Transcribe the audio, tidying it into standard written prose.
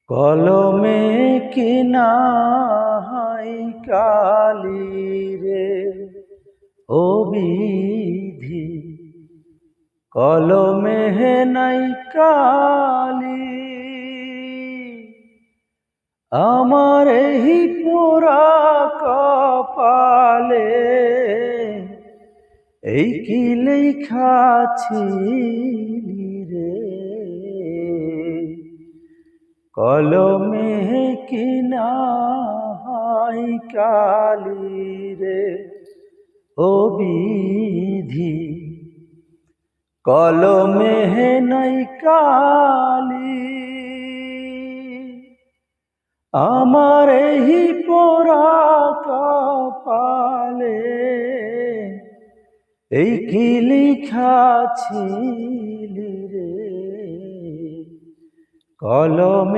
কলমে কি নাই কালি রে ও বিধি, কলমে নাই কালি। আমার এই পোড়া কপালে এই কি লেখা ছিলি রে, কলমে কি নাই কালি রে ও বিধি, কলমে নাই কালি। আমার এই পোড়া কপালে এই কি লেখা ছিলি রে, কলমে